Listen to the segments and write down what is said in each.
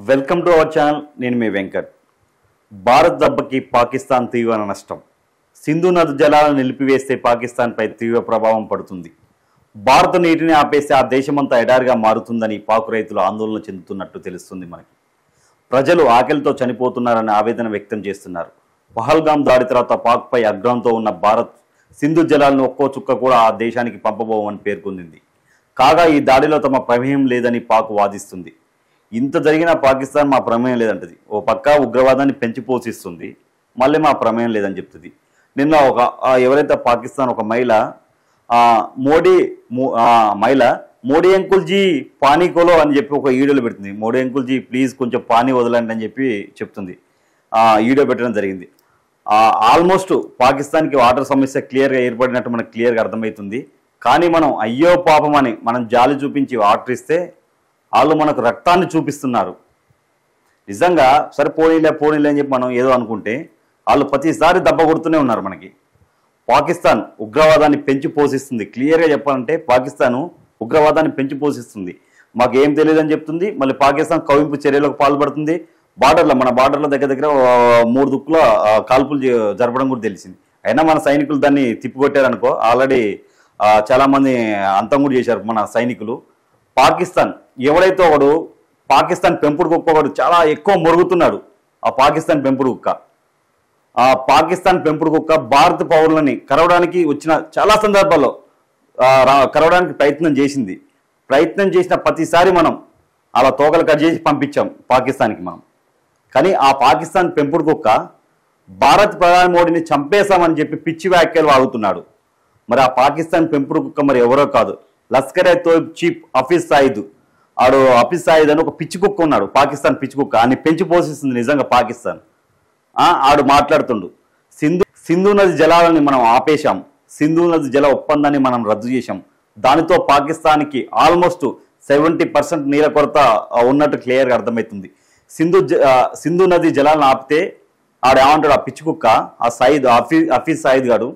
Welcome to our channel. నేను మీ వెంకట్. భారత్ దెబ్బకి పాకిస్తాన్ తీవ్ర నష్టం. సింధు నది జలాలను నిలిపివేస్తే పాకిస్తాన్పై తీవ్ర ప్రభావం పడుతుంది. భారత నీటిని ఆపేస్తే ఆ దేశమంతా ఎడారిగా మారుతుందని పాక్ రైతులు ఆందోళన చెందుతున్నట్టు తెలుస్తుంది. మనకి ప్రజలు ఆకలితో చనిపోతున్నారని ఆవేదన వ్యక్తం చేస్తున్నారు. పహల్గామ్ దాడి తర్వాత పాక్పై అగ్రహంతో ఉన్న భారత్ సింధు జలాలను ఒక్కో చుక్క కూడా ఆ దేశానికి పంపబోమని పేర్కొంది. కాగా ఈ దాడిలో తమ ప్రమేయం లేదని పాక్ వాదిస్తుంది. ఇంత జరిగినా పాకిస్తాన్ మా ప్రమేయం లేదంటది. ఓ పక్క ఉగ్రవాదాన్ని పెంచి పోషిస్తుంది, మళ్ళీ మా ప్రమేయం లేదని చెప్తుంది. నిన్న ఎవరైతే పాకిస్తాన్ ఒక మహిళ మోడీ అంకుల్ జీ పానీ కోలో అని చెప్పి ఒక వీడియోలో పెడుతుంది. మోడీ అంకుల్ జీ ప్లీజ్ కొంచెం పానీ వదలండి అని చెప్పి చెప్తుంది. వీడియో పెట్టడం జరిగింది. ఆల్మోస్ట్ పాకిస్తాన్కి వాటర్ సమస్య క్లియర్గా ఏర్పడినట్టు మనకు క్లియర్గా అర్థమవుతుంది. కానీ మనం అయ్యో పాపం అని మనం జాలి చూపించి వాటర్ ఇస్తే వాళ్ళు మనకు రక్తాన్ని చూపిస్తున్నారు. నిజంగా సరే పోనీలే అని చెప్పి మనం ఏదో అనుకుంటే వాళ్ళు ప్రతిసారి దెబ్బ కొడుతూనే ఉన్నారు. మనకి పాకిస్తాన్ ఉగ్రవాదాన్ని పెంచి పోషిస్తుంది. క్లియర్గా చెప్పాలంటే పాకిస్తాను ఉగ్రవాదాన్ని పెంచి పోషిస్తుంది. మాకు ఏం తెలియదని చెప్తుంది. మళ్ళీ పాకిస్తాన్ కవింపు చర్యలకు పాల్పడుతుంది. మన బార్డర్ల దగ్గర 3 దుక్కుల కాల్పులు జరపడం కూడా తెలిసింది. అయినా మన సైనికులు దాన్ని తిప్పికొట్టారనుకో. ఆల్రెడీ చాలామంది అంతం కూడా చేశారు మన సైనికులు. పాకిస్తాన్ ఎవడైతే ఒకడు పాకిస్తాన్ పెంపుడు కుక్క ఒకడు చాలా ఎక్కువ మొరుగుతున్నాడు. ఆ పాకిస్తాన్ పెంపుడు కుక్క భారత పౌరులని కరవడానికి వచ్చిన చాలా సందర్భాల్లో కరవడానికి ప్రయత్నం చేసిన ప్రతిసారి మనం అలా తోకలు కట్ చేసి పంపించాం పాకిస్తాన్కి మనం. కానీ ఆ పాకిస్తాన్ పెంపుడు కుక్క భారత్ ప్రధాని మోడీని చంపేశామని చెప్పి పిచ్చి వ్యాఖ్యలు వాగుతున్నాడు. మరి ఆ పాకిస్తాన్ పెంపుడు కుక్క మరి ఎవరో కాదు, లష్కరే తోయిబ్ చీఫ్ హఫీజ్ సయీద్. హఫీజ్ సయీద్ అని ఒక పిచ్చి కుక్క ఉన్నాడు, పాకిస్తాన్ పిచ్చి కుక్క. అని పెంచి పోషిస్తుంది నిజంగా పాకిస్తాన్. ఆడు మాట్లాడుతుండు, సింధు నది జలాలని మనం ఆపేశాం, సింధు నది జల ఒప్పందాన్ని మనం రద్దు చేశాం, దానితో పాకిస్తాన్కి ఆల్మోస్ట్ 70% నీళ్ళ కొరత ఉన్నట్టు క్లియర్గా అర్థమవుతుంది. సింధు నది జలాలను ఆపితే ఆడు ఏమంటాడు, ఆ పిచ్చి కుక్క, ఆ సయీద్ హఫీజ్ సయీద్ గాడు,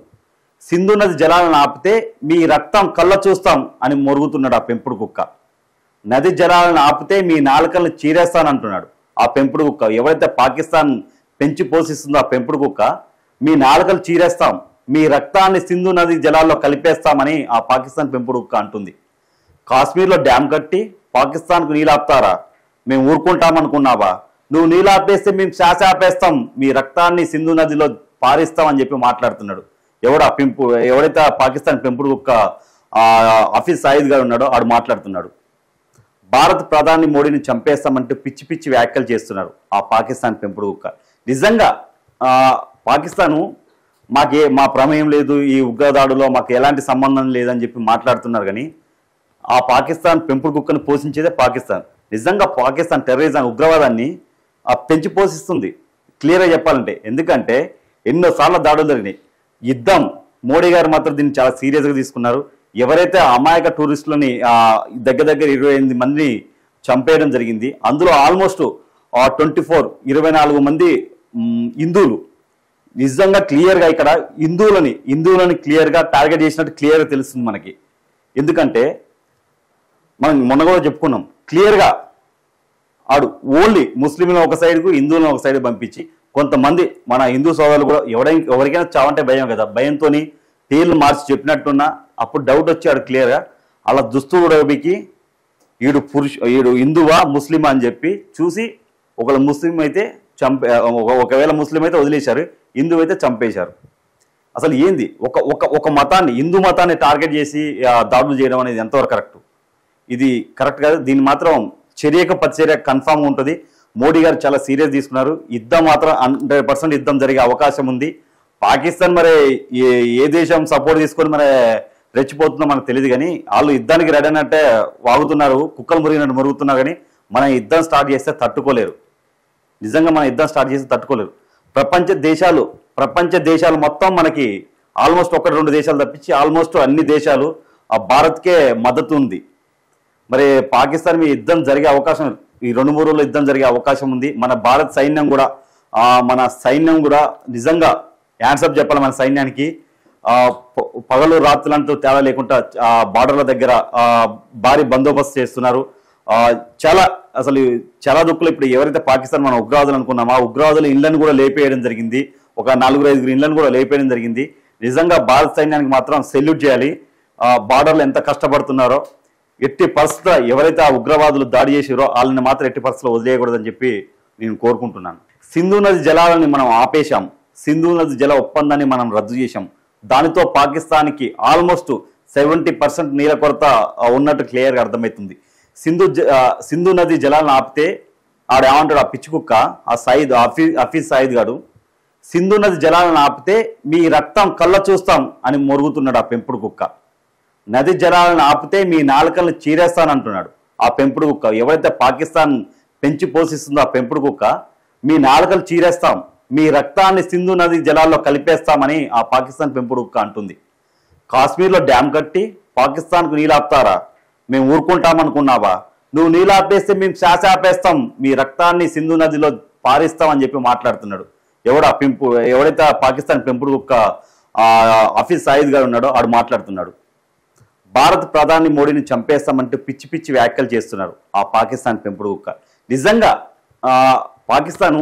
సింధు నది జలాలను ఆపితే మీ రక్తం కళ్ళ చూస్తాం అని మొరుగుతున్నాడు ఆ పెంపుడు కుక్క. నది జలాలను ఆపితే మీ నాలుకలను చీరేస్తానంటున్నాడు ఆ పెంపుడు కుక్క. ఎవరైతే పాకిస్తాన్ పెంచి పోషిస్తుందో ఆ పెంపుడు కుక్క, మీ నాలుకలు చీరేస్తాం, మీ రక్తాన్ని సింధు నది జలాల్లో కలిపేస్తామని ఆ పాకిస్తాన్ పెంపుడు కుక్క అంటుంది. కాశ్మీర్లో డ్యామ్ కట్టి పాకిస్తాన్కు నీళ్ళు ఆపుతారా? మేము ఊరుకుంటామనుకున్నావా? నువ్వు నీళ్ళు ఆపేస్తే మేము శ్వాస ఆపేస్తాం, మీ రక్తాన్ని సింధు నదిలో పారిస్తామని చెప్పి మాట్లాడుతున్నాడు. ఎవడైతే పాకిస్తాన్ పెంపుడు కుక్క హఫీజ్ సయీద్ గారు ఉన్నాడో ఆడు మాట్లాడుతున్నాడు. భారత ప్రధాని మోడీని చంపేస్తామంటూ పిచ్చి వ్యాఖ్యలు చేస్తున్నారు ఆ పాకిస్తాన్ పెంపుడు కుక్క. నిజంగా పాకిస్తాను మా ప్రమేయం లేదు, ఈ ఉగ్రదాడులో మాకు ఎలాంటి సంబంధం లేదని చెప్పి మాట్లాడుతున్నారు. కానీ ఆ పాకిస్తాన్ పెంపుడు కుక్కను పోషించేదే పాకిస్తాన్. నిజంగా పాకిస్తాన్ టెర్రరిజం ఉగ్రవాదాన్ని పెంచి పోషిస్తుంది క్లియర్గా చెప్పాలంటే. ఎందుకంటే ఎన్నోసార్లు దాడులు జరిగినాయి. యుద్ధం మోడీ గారు మాత్రం దీన్ని చాలా సీరియస్గా తీసుకున్నారు. ఎవరైతే అమాయక టూరిస్టులని దగ్గర 28 మందిని చంపేయడం జరిగింది. అందులో ఆల్మోస్ట్ 24 మంది హిందువులు. నిజంగా క్లియర్గా ఇక్కడ హిందువులని క్లియర్గా టార్గెట్ చేసినట్టు క్లియర్గా తెలుస్తుంది మనకి. ఎందుకంటే మనం మొన్న కూడా చెప్పుకున్నాం క్లియర్గా, ఆడు ఓన్లీ ముస్లింలను ఒక సైడ్కు హిందువులను ఒక సైడ్ పంపించి కొంతమంది మన హిందూ సోదరులు కూడా ఎవరికైనా చావంటే భయం కదా, భయంతో పేర్లు మార్చి చెప్పినట్టున్నా అప్పుడు డౌట్ వచ్చాడు క్లియర్గా. అలా దుస్తుడికి ఈడు హిందువా ముస్లిమా అని చెప్పి చూసి ఒకవేళ ముస్లిం అయితే వదిలేశారు, హిందువు అయితే చంపేశారు. అసలు ఏంది ఒక మతాన్ని, హిందూ మతాన్ని టార్గెట్ చేసి దాడులు చేయడం అనేది ఎంతవరకు కరెక్ట్? ఇది కరెక్ట్ కాదు. దీన్ని మాత్రం చర్యకు ప్రతిచర్య కన్ఫామ్ ఉంటుంది. మోడీ గారు చాలా సీరియస్ తీసుకున్నారు. యుద్ధం మాత్రం 100% యుద్ధం జరిగే అవకాశం ఉంది. పాకిస్తాన్ మరి ఏ దేశం సపోర్ట్ తీసుకొని మరి రెచ్చిపోతుందో మనకు తెలియదు. కానీ వాళ్ళు యుద్ధానికి రెడీ అన్నట్టే వాగుతున్నారు, కుక్కలు మురిగినట్టు మురుగుతున్నారు. కానీ మనం యుద్ధం స్టార్ట్ చేస్తే తట్టుకోలేరు. నిజంగా మనం యుద్ధం స్టార్ట్ చేస్తే తట్టుకోలేరు. ప్రపంచ దేశాలు మొత్తం మనకి ఆల్మోస్ట్ 1-2 దేశాలు తప్పించి ఆల్మోస్ట్ అన్ని దేశాలు ఆ భారత్కే మద్దతు ఉంది. మరి పాకిస్తాన్ మీద యుద్ధం జరిగే అవకాశం, ఈ 2-3 రోజుల్లో యుద్ధం జరిగే అవకాశం ఉంది. మన భారత సైన్యం కూడా నిజంగా హ్యాండ్సప్ చెప్పాలి మన సైన్యానికి. పగలు రాత్రులంటూ తేడా లేకుండా బార్డర్ల దగ్గర భారీ బందోబస్తు చేస్తున్నారు. చాలా అసలు చాలా దుక్కులు ఇప్పుడు ఎవరైతే పాకిస్తాన్ మనం ఉగ్రవాదులు అనుకున్నామో ఆ ఉగ్రవాదుల ఇళ్లను కూడా లేపేయడం జరిగింది. ఒక 4-5 ఇళ్లను కూడా లేపేయడం జరిగింది. నిజంగా భారత సైన్యానికి మాత్రం సెల్యూట్ చేయాలి. బార్డర్లు ఎంత కష్టపడుతున్నారో ఎట్టి పరిస్థితుల్లో ఎవరైతే ఆ ఉగ్రవాదులు దాడి చేసారో వాళ్ళని మాత్రం ఎట్టి పరిస్థితుల్లో వదిలేయకూడదని చెప్పి నేను కోరుకుంటున్నాను. సింధు నది జలాలని మనం ఆపేశాం. సింధు నది జల ఒప్పందాన్ని మనం రద్దు చేశాం. దానితో పాకిస్తాన్కి ఆల్మోస్ట్ 70% నీళ్ళ కొరత ఉన్నట్టు క్లియర్గా అర్థమవుతుంది. సింధు నది జలాలను ఆపితే ఆడేమంటాడు ఆ పిచ్చి కుక్క, ఆ హఫీజ్ సయీద్ గాడు, సింధు నది జలాలను ఆపితే మీ రక్తం కళ్ళ చూస్తాం అని మొరుగుతున్నాడు ఆ పెంపుడు కుక్క. నది జలాలను ఆపితే మీ నాలుకలను చీరేస్తానంటున్నాడు ఆ పెంపుడు కుక్క. ఎవరైతే పాకిస్తాన్ పెంచి పోషిస్తుందో ఆ పెంపుడు కుక్క, మీ నాలుకలు చీరేస్తాం, మీ రక్తాన్ని సింధు నది జలాల్లో కలిపేస్తామని ఆ పాకిస్తాన్ పెంపుడు కుక్క అంటుంది. కాశ్మీర్లో డ్యామ్ కట్టి పాకిస్తాన్కు నీళ్ళు ఆపుతారా? మేము ఊరుకుంటామనుకున్నావా? నువ్వు నీళ్ళు ఆపేస్తే మేము శ్వాస ఆపేస్తాం, మీ రక్తాన్ని సింధు నదిలో పారిస్తామని చెప్పి మాట్లాడుతున్నాడు. ఎవడైతే పాకిస్తాన్ పెంపుడు కుక్క హఫీజ్ సయీద్ గారు ఉన్నాడో ఆడు మాట్లాడుతున్నాడు. భారత ప్రధాని మోడీని చంపేస్తామంటూ పిచ్చి పిచ్చి వ్యాఖ్యలు చేస్తున్నారు ఆ పాకిస్తాన్ పెంపుడు కుక్క. నిజంగా పాకిస్తాను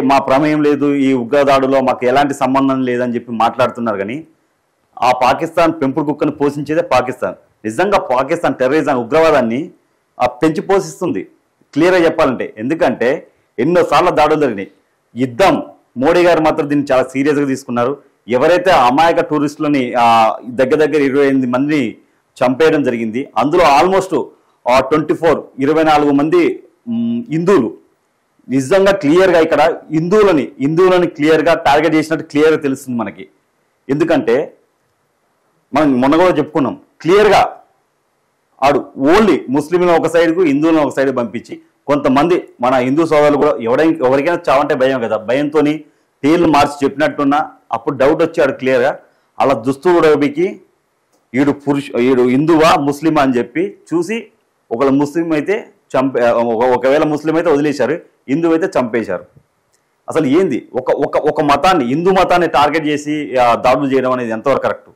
మా ప్రమేయం లేదు, ఈ ఉగ్రదాడులో మాకు ఎలాంటి సంబంధం లేదని చెప్పి మాట్లాడుతున్నారు. కానీ ఆ పాకిస్తాన్ పెంపుడు కుక్కను పోషించేదే పాకిస్తాన్. నిజంగా పాకిస్తాన్ టెర్రరిజం ఉగ్రవాదాన్ని పెంచి పోషిస్తుంది క్లియర్గా చెప్పాలంటే. ఎందుకంటే ఎన్నోసార్లు దాడులు జరిగినాయి. యుద్ధం మోడీ గారు మాత్రం దీన్ని చాలా సీరియస్గా తీసుకున్నారు. ఎవరైతే అమాయక టూరిస్టులని దగ్గర 28 మందిని చంపేయడం జరిగింది. అందులో ఆల్మోస్ట్ 24 మంది హిందువులు. నిజంగా క్లియర్గా ఇక్కడ హిందువులని క్లియర్గా టార్గెట్ చేసినట్టు క్లియర్గా తెలుస్తుంది మనకి. ఎందుకంటే మనం మొన్న కూడా చెప్పుకున్నాం క్లియర్గా ఆడు ఓన్లీ ముస్లింలను ఒక సైడ్కు హిందువులను ఒక సైడ్ పంపించి కొంతమంది మన హిందూ సోదరులు కూడా ఎవరికైనా చావంటే భయం కదా, భయంతో పేర్లు మార్చి చెప్పినట్టున్నా అప్పుడు డౌట్ వచ్చాడు క్లియర్గా. అలా దుస్తుడికి ఈడు హిందువా ముస్లిమా అని చెప్పి చూసి ఒకవేళ ముస్లిం అయితే వదిలేశారు, హిందూ అయితే చంపేశారు. అసలు ఏంది ఒక మతాన్ని, హిందూ మతాన్ని టార్గెట్ చేసి దాడులు చేయడం అనేది ఎంతవరకు కరెక్ట్?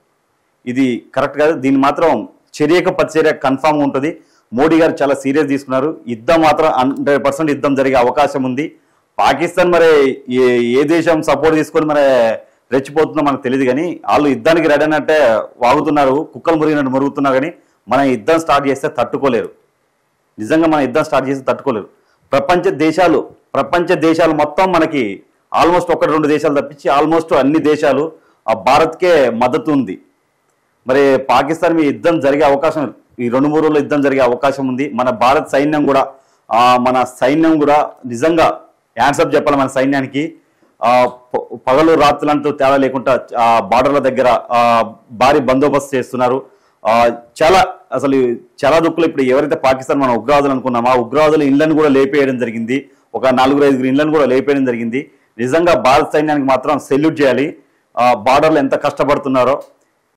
ఇది కరెక్ట్ కాదు. దీన్ని మాత్రం చర్యకు ప్రతిచర్య కన్ఫామ్గా ఉంటుంది. మోడీ గారు చాలా సీరియస్ తీసుకున్నారు. యుద్ధం మాత్రం 100% యుద్ధం జరిగే అవకాశం ఉంది. పాకిస్తాన్ మరి ఏ దేశం సపోర్ట్ తీసుకొని మరి రెచ్చిపోతుందో మనకు తెలియదు. కానీ వాళ్ళు యుద్ధానికి రెడీ అన్నట్టే వాగుతున్నారు, కుక్కలు మురిగినట్టు మురుగుతున్నారు. కానీ మనం యుద్ధం స్టార్ట్ చేస్తే తట్టుకోలేరు. నిజంగా మనం యుద్ధం స్టార్ట్ చేస్తే తట్టుకోలేరు. ప్రపంచ దేశాలు మొత్తం మనకి ఆల్మోస్ట్ 1-2 దేశాలు తప్పించి ఆల్మోస్ట్ అన్ని దేశాలు భారత్కే మద్దతు ఉంది. మరి పాకిస్తాన్ మీ యుద్ధం జరిగే అవకాశం, ఈ 2-3 రోజుల్లో యుద్ధం జరిగే అవకాశం ఉంది. మన భారత సైన్యం కూడా నిజంగా హ్యాండ్సప్ చెప్పాలి మన సైన్యానికి. పగలు రాత్రులంటూ తేడా లేకుండా బార్డర్ల దగ్గర భారీ బందోబస్తు చేస్తున్నారు. చాలా దుక్కులు ఇప్పుడు ఎవరైతే పాకిస్తాన్ మనం ఉగ్రవాదులు అనుకున్నామో ఆ ఉగ్రవాదుల ఇళ్లను కూడా లేపేయడం జరిగింది. ఒక 4-5 ఇళ్లను కూడా లేపేయడం జరిగింది. నిజంగా భారత సైన్యానికి మాత్రం సెల్యూట్ చేయాలి. బార్డర్లు ఎంత కష్టపడుతున్నారో